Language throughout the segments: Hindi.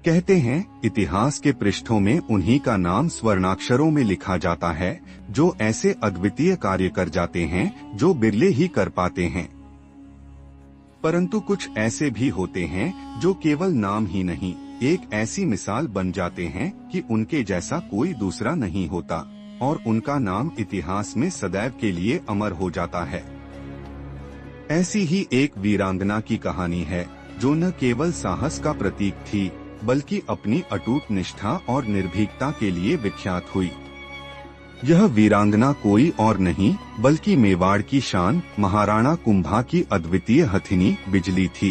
कहते हैं इतिहास के पृष्ठों में उन्हीं का नाम स्वर्णाक्षरों में लिखा जाता है जो ऐसे अद्वितीय कार्य कर जाते हैं जो बिरले ही कर पाते हैं। परंतु कुछ ऐसे भी होते हैं जो केवल नाम ही नहीं, एक ऐसी मिसाल बन जाते हैं कि उनके जैसा कोई दूसरा नहीं होता और उनका नाम इतिहास में सदैव के लिए अमर हो जाता है। ऐसी ही एक वीरांगना की कहानी है जो न केवल साहस का प्रतीक थी बल्कि अपनी अटूट निष्ठा और निर्भीकता के लिए विख्यात हुई। यह वीरांगना कोई और नहीं बल्कि मेवाड़ की शान महाराणा कुंभा की अद्वितीय हथिनी बिजली थी।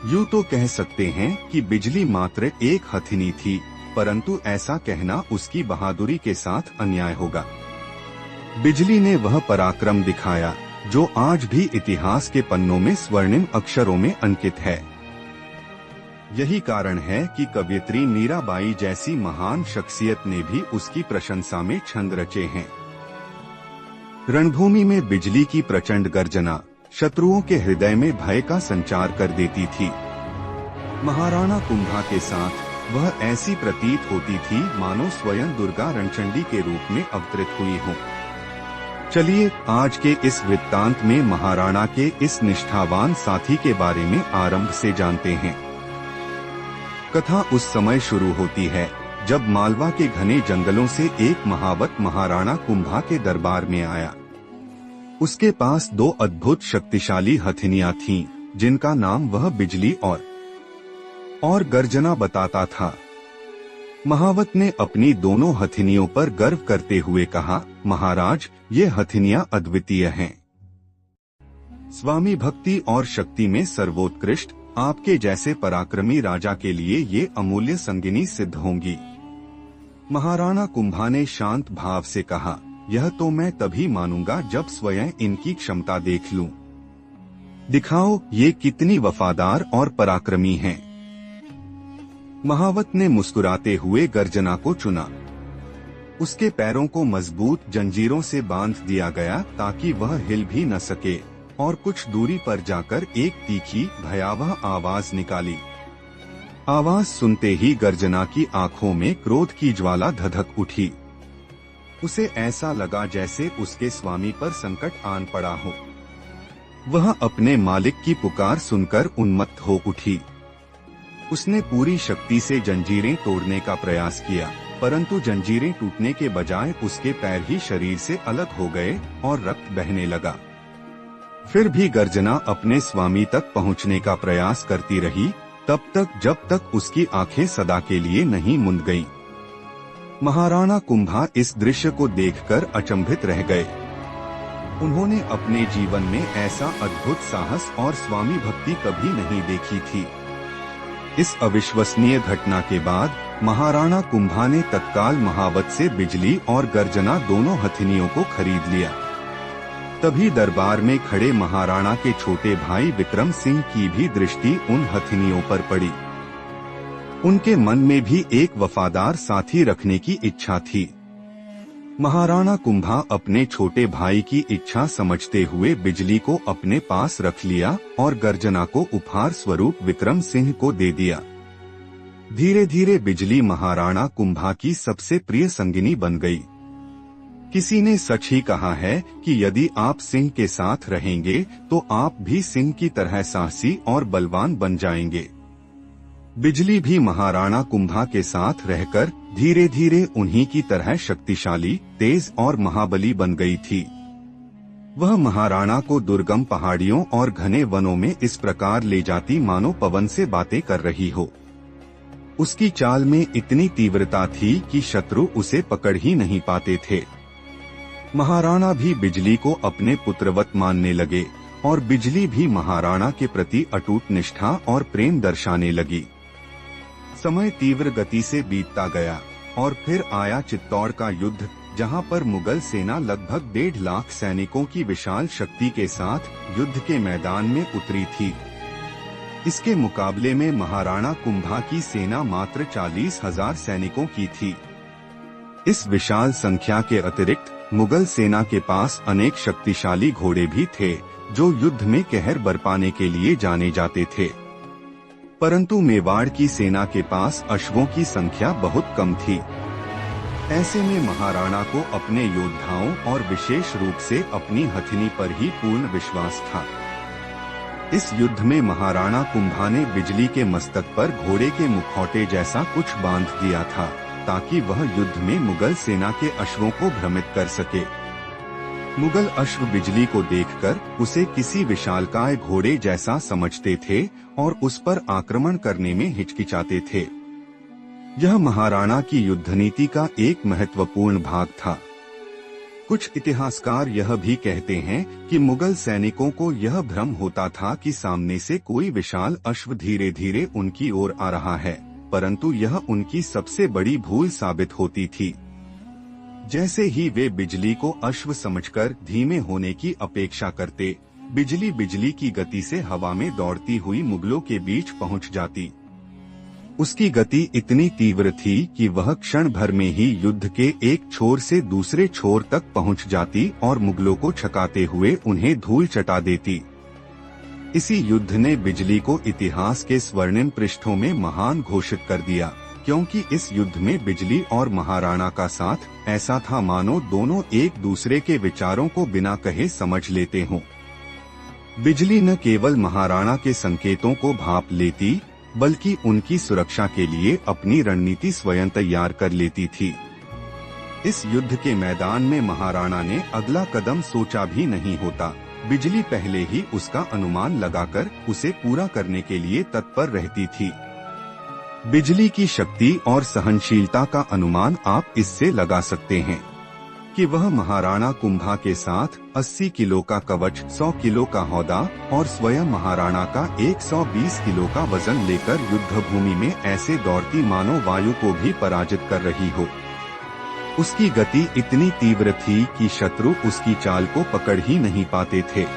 यूँ तो कह सकते हैं कि बिजली मात्र एक हथिनी थी, परंतु ऐसा कहना उसकी बहादुरी के साथ अन्याय होगा। बिजली ने वह पराक्रम दिखाया जो आज भी इतिहास के पन्नों में स्वर्णिम अक्षरों में अंकित है। यही कारण है कि कवयित्री मीराबाई जैसी महान शख्सियत ने भी उसकी प्रशंसा में छंद रचे हैं। रणभूमि में बिजली की प्रचंड गर्जना शत्रुओं के हृदय में भय का संचार कर देती थी। महाराणा कुंभा के साथ वह ऐसी प्रतीत होती थी मानो स्वयं दुर्गा रणचंडी के रूप में अवतरित हुई हो। चलिए आज के इस वृत्तांत में महाराणा के इस निष्ठावान साथी के बारे में आरंभ से जानते हैं। कथा उस समय शुरू होती है जब मालवा के घने जंगलों से एक महावत महाराणा कुंभा के दरबार में आया। उसके पास दो अद्भुत शक्तिशाली हथिनियां थीं, जिनका नाम वह बिजली और गर्जना बताता था। महावत ने अपनी दोनों हथिनियों पर गर्व करते हुए कहा, महाराज, ये हथिनियां अद्वितीय हैं। स्वामी भक्ति और शक्ति में सर्वोत्कृष्ट आपके जैसे पराक्रमी राजा के लिए ये अमूल्य संगिनी सिद्ध होंगी। महाराणा कुंभा ने शांत भाव से कहा, यह तो मैं तभी मानूंगा जब स्वयं इनकी क्षमता देख लूं। दिखाओ ये कितनी वफादार और पराक्रमी हैं। महावत ने मुस्कुराते हुए गर्जना को चुना। उसके पैरों को मजबूत जंजीरों से बांध दिया गया ताकि वह हिल भी न सके और कुछ दूरी पर जाकर एक तीखी भयावह आवाज निकाली। आवाज सुनते ही गर्जना की आंखों में क्रोध की ज्वाला धधक उठी। उसे ऐसा लगा जैसे उसके स्वामी पर संकट आन पड़ा हो। वह अपने मालिक की पुकार सुनकर उन्मत्त हो उठी। उसने पूरी शक्ति से जंजीरें तोड़ने का प्रयास किया, परंतु जंजीरें टूटने के बजाय उसके पैर ही शरीर से अलग हो गए और रक्त बहने लगा। फिर भी गर्जना अपने स्वामी तक पहुंचने का प्रयास करती रही, तब तक जब तक उसकी आंखें सदा के लिए नहीं मुंद गईं। महाराणा कुंभा इस दृश्य को देखकर अचंभित रह गए। उन्होंने अपने जीवन में ऐसा अद्भुत साहस और स्वामी भक्ति कभी नहीं देखी थी। इस अविश्वसनीय घटना के बाद महाराणा कुंभा ने तत्काल महावत से बिजली और गर्जना दोनों हथिनियों को खरीद लिया। तभी दरबार में खड़े महाराणा के छोटे भाई विक्रम सिंह की भी दृष्टि उन हथिनियों पर पड़ी। उनके मन में भी एक वफादार साथी रखने की इच्छा थी। महाराणा कुंभा अपने छोटे भाई की इच्छा समझते हुए बिजली को अपने पास रख लिया और गर्जना को उपहार स्वरूप विक्रम सिंह को दे दिया। धीरे धीरे बिजली महाराणा कुंभा की सबसे प्रिय संगिनी बन गई। किसी ने सच ही कहा है कि यदि आप सिंह के साथ रहेंगे तो आप भी सिंह की तरह साहसी और बलवान बन जाएंगे। बिजली भी महाराणा कुंभा के साथ रहकर धीरे धीरे उन्हीं की तरह शक्तिशाली, तेज और महाबली बन गई थी। वह महाराणा को दुर्गम पहाड़ियों और घने वनों में इस प्रकार ले जाती मानो पवन से बातें कर रही हो। उसकी चाल में इतनी तीव्रता थी कि शत्रु उसे पकड़ ही नहीं पाते थे। महाराणा भी बिजली को अपने पुत्रवत मानने लगे और बिजली भी महाराणा के प्रति अटूट निष्ठा और प्रेम दर्शाने लगी। समय तीव्र गति से बीतता गया और फिर आया चित्तौड़ का युद्ध, जहां पर मुगल सेना लगभग 1.5 लाख सैनिकों की विशाल शक्ति के साथ युद्ध के मैदान में उतरी थी। इसके मुकाबले में महाराणा कुंभा की सेना मात्र 40,000 सैनिकों की थी। इस विशाल संख्या के अतिरिक्त मुगल सेना के पास अनेक शक्तिशाली घोड़े भी थे जो युद्ध में कहर बरपाने के लिए जाने जाते थे। परंतु मेवाड़ की सेना के पास अश्वों की संख्या बहुत कम थी। ऐसे में महाराणा को अपने योद्धाओं और विशेष रूप से अपनी हथिनी पर ही पूर्ण विश्वास था। इस युद्ध में महाराणा कुंभा ने बिजली के मस्तक पर घोड़े के मुखौटे जैसा कुछ बांध दिया था, ताकि वह युद्ध में मुगल सेना के अश्वों को भ्रमित कर सके। मुगल अश्व बिजली को देखकर उसे किसी विशालकाय घोड़े जैसा समझते थे और उस पर आक्रमण करने में हिचकिचाते थे। यह महाराणा की युद्ध नीति का एक महत्वपूर्ण भाग था। कुछ इतिहासकार यह भी कहते हैं कि मुगल सैनिकों को यह भ्रम होता था कि सामने से कोई विशाल अश्व धीरे धीरे उनकी ओर आ रहा है, परंतु यह उनकी सबसे बड़ी भूल साबित होती थी। जैसे ही वे बिजली को अश्व समझकर धीमे होने की अपेक्षा करते, बिजली की गति से हवा में दौड़ती हुई मुगलों के बीच पहुंच जाती। उसकी गति इतनी तीव्र थी कि वह क्षण भर में ही युद्ध के एक छोर से दूसरे छोर तक पहुंच जाती और मुगलों को छकाते हुए उन्हें धूल चटा देती। इसी युद्ध ने बिजली को इतिहास के स्वर्णिम पृष्ठों में महान घोषित कर दिया, क्योंकि इस युद्ध में बिजली और महाराणा का साथ ऐसा था मानो दोनों एक दूसरे के विचारों को बिना कहे समझ लेते हों। बिजली न केवल महाराणा के संकेतों को भांप लेती, बल्कि उनकी सुरक्षा के लिए अपनी रणनीति स्वयं तैयार कर लेती थी। इस युद्ध के मैदान में महाराणा ने अगला कदम सोचा भी नहीं होता। बिजली पहले ही उसका अनुमान लगाकर उसे पूरा करने के लिए तत्पर रहती थी। बिजली की शक्ति और सहनशीलता का अनुमान आप इससे लगा सकते हैं कि वह महाराणा कुंभा के साथ 80 किलो का कवच, 100 किलो का हौदा और स्वयं महाराणा का 120 किलो का वजन लेकर युद्ध भूमि में ऐसे दौड़ती मानो वायु को भी पराजित कर रही हो। उसकी गति इतनी तीव्र थी कि शत्रु उसकी चाल को पकड़ ही नहीं पाते थे।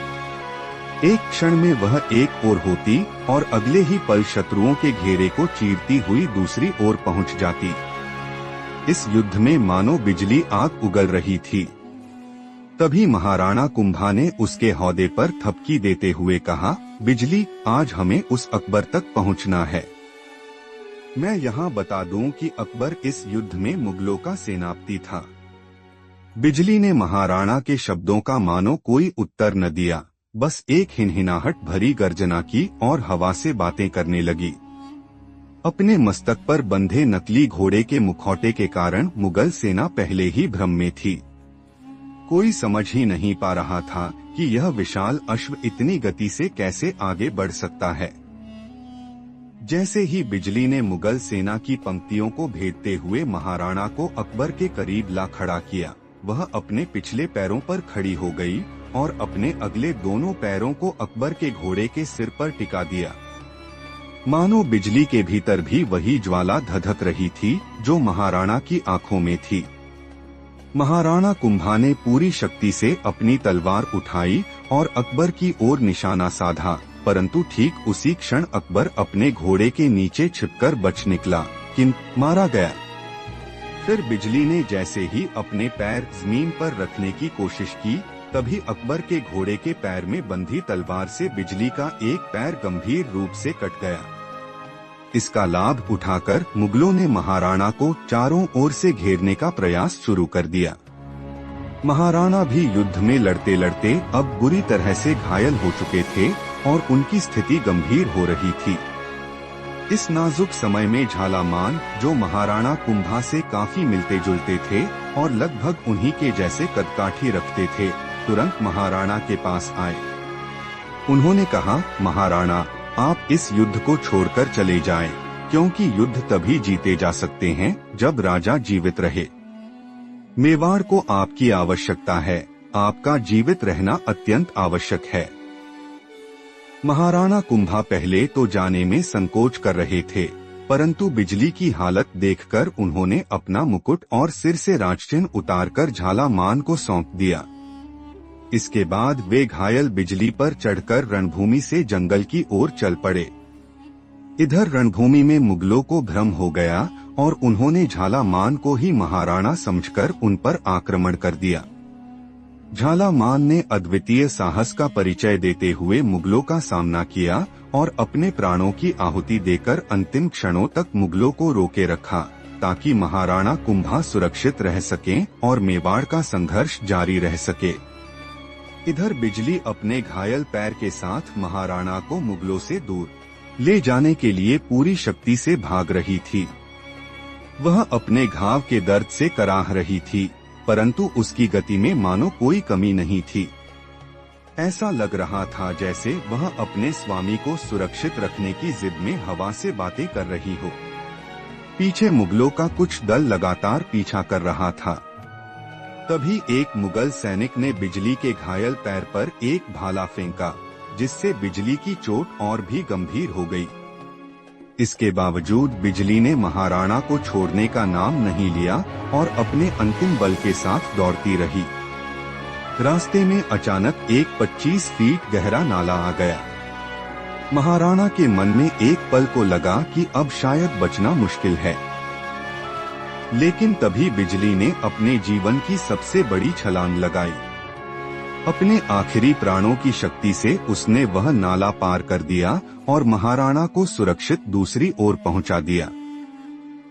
एक क्षण में वह एक ओर होती और अगले ही पल शत्रुओं के घेरे को चीरती हुई दूसरी ओर पहुंच जाती। इस युद्ध में मानो बिजली आग उगल रही थी। तभी महाराणा कुंभा ने उसके हौदे पर थपकी देते हुए कहा, बिजली, आज हमें उस अकबर तक पहुंचना है। मैं यहाँ बता दूं कि अकबर इस युद्ध में मुगलों का सेनापति था। बिजली ने महाराणा के शब्दों का मानो कोई उत्तर न दिया, बस एक हिनहिनाहट भरी गर्जना की और हवा से बातें करने लगी। अपने मस्तक पर बंधे नकली घोड़े के मुखौटे के कारण मुगल सेना पहले ही भ्रम में थी। कोई समझ ही नहीं पा रहा था कि यह विशाल अश्व इतनी गति से कैसे आगे बढ़ सकता है। जैसे ही बिजली ने मुगल सेना की पंक्तियों को भेदते हुए महाराणा को अकबर के करीब ला खड़ा किया, वह अपने पिछले पैरों पर खड़ी हो गई और अपने अगले दोनों पैरों को अकबर के घोड़े के सिर पर टिका दिया। मानो बिजली के भीतर भी वही ज्वाला धधक रही थी जो महाराणा की आंखों में थी। महाराणा कुंभा ने पूरी शक्ति से अपनी तलवार उठाई और अकबर की ओर निशाना साधा, परंतु ठीक उसी क्षण अकबर अपने घोड़े के नीचे छिपकर बच निकला, किंतु मारा गया। फिर बिजली ने जैसे ही अपने पैर जमीन पर रखने की कोशिश की, तभी अकबर के घोड़े के पैर में बंधी तलवार से बिजली का एक पैर गंभीर रूप से कट गया। इसका लाभ उठाकर मुगलों ने महाराणा को चारों ओर से घेरने का प्रयास शुरू कर दिया। महाराणा भी युद्ध में लड़ते लड़ते अब बुरी तरह से घायल हो चुके थे और उनकी स्थिति गंभीर हो रही थी। इस नाजुक समय में झालामान, जो महाराणा कुंभा से काफी मिलते जुलते थे और लगभग उन्हीं के जैसे कदकाठी रखते थे, तुरंत महाराणा के पास आए। उन्होंने कहा, महाराणा, आप इस युद्ध को छोड़कर चले जाएं, क्योंकि युद्ध तभी जीते जा सकते हैं जब राजा जीवित रहे। मेवाड़ को आपकी आवश्यकता है, आपका जीवित रहना अत्यंत आवश्यक है। महाराणा कुंभा पहले तो जाने में संकोच कर रहे थे, परंतु बिजली की हालत देखकर उन्होंने अपना मुकुट और सिर से राजचिन्ह उतारकर झालामान को सौंप दिया। इसके बाद वे घायल बिजली पर चढ़कर रणभूमि से जंगल की ओर चल पड़े। इधर रणभूमि में मुगलों को भ्रम हो गया और उन्होंने झालामान को ही महाराणा समझकर उन पर आक्रमण कर दिया। झालामान ने अद्वितीय साहस का परिचय देते हुए मुगलों का सामना किया और अपने प्राणों की आहुति देकर अंतिम क्षणों तक मुगलों को रोके रखा, ताकि महाराणा कुंभा सुरक्षित रह सकें और मेवाड़ का संघर्ष जारी रह सके। इधर बिजली अपने घायल पैर के साथ महाराणा को मुगलों से दूर ले जाने के लिए पूरी शक्ति से भाग रही थी। वह अपने घाव के दर्द से कराह रही थी, परंतु उसकी गति में मानो कोई कमी नहीं थी। ऐसा लग रहा था जैसे वह अपने स्वामी को सुरक्षित रखने की जिद में हवा से बातें कर रही हो। पीछे मुगलों का कुछ दल लगातार पीछा कर रहा था। तभी एक मुगल सैनिक ने बिजली के घायल पैर पर एक भाला फेंका, जिससे बिजली की चोट और भी गंभीर हो गई। इसके बावजूद बिजली ने महाराणा को छोड़ने का नाम नहीं लिया और अपने अंतिम बल के साथ दौड़ती रही। रास्ते में अचानक एक 25 फीट गहरा नाला आ गया। महाराणा के मन में एक पल को लगा कि अब शायद बचना मुश्किल है, लेकिन तभी बिजली ने अपने जीवन की सबसे बड़ी छलांग लगाई। अपने आखिरी प्राणों की शक्ति से उसने वह नाला पार कर दिया और महाराणा को सुरक्षित दूसरी ओर पहुंचा दिया।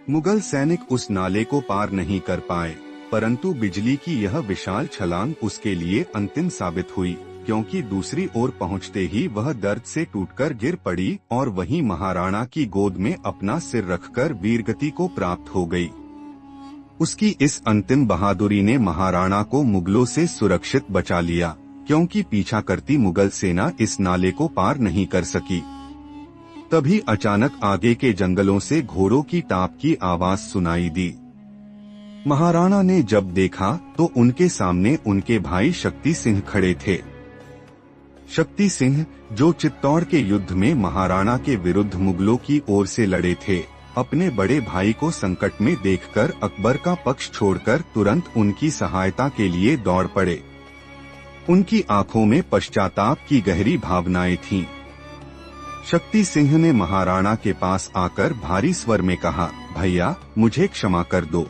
मुगल सैनिक उस नाले को पार नहीं कर पाए, परंतु बिजली की यह विशाल छलांग उसके लिए अंतिम साबित हुई, क्योंकि दूसरी ओर पहुंचते ही वह दर्द से टूटकर गिर पड़ी और वहीं महाराणा की गोद में अपना सिर रखकर वीरगति को प्राप्त हो गई। उसकी इस अंतिम बहादुरी ने महाराणा को मुगलों से सुरक्षित बचा लिया, क्योंकि पीछा करती मुगल सेना इस नाले को पार नहीं कर सकी। तभी अचानक आगे के जंगलों से घोड़ों की टाप की आवाज सुनाई दी। महाराणा ने जब देखा तो उनके सामने उनके भाई शक्ति सिंह खड़े थे। शक्ति सिंह, जो चित्तौड़ के युद्ध में महाराणा के विरुद्ध मुगलों की ओर से लड़े थे, अपने बड़े भाई को संकट में देखकर अकबर का पक्ष छोड़कर तुरंत उनकी सहायता के लिए दौड़ पड़े। उनकी आंखों में पश्चाताप की गहरी भावनाएं थीं। शक्ति सिंह ने महाराणा के पास आकर भारी स्वर में कहा, भैया मुझे क्षमा कर दो।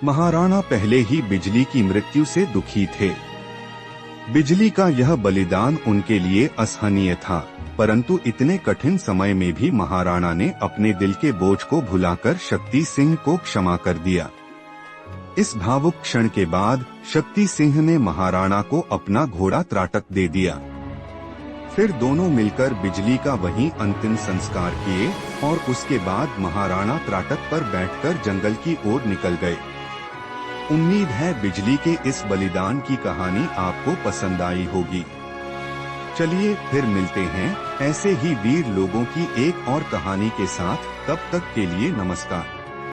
महाराणा पहले ही बिजली की मृत्यु से दुखी थे। बिजली का यह बलिदान उनके लिए असहनीय था, परंतु इतने कठिन समय में भी महाराणा ने अपने दिल के बोझ को भुलाकर शक्ति सिंह को क्षमा कर दिया। इस भावुक क्षण के बाद शक्ति सिंह ने महाराणा को अपना घोड़ा त्राटक दे दिया। फिर दोनों मिलकर बिजली का वहीं अंतिम संस्कार किए और उसके बाद महाराणा त्राटक पर बैठकर जंगल की ओर निकल गए। उम्मीद है बिजली के इस बलिदान की कहानी आपको पसंद आई होगी। चलिए फिर मिलते हैं ऐसे ही वीर लोगों की एक और कहानी के साथ। तब तक के लिए नमस्कार।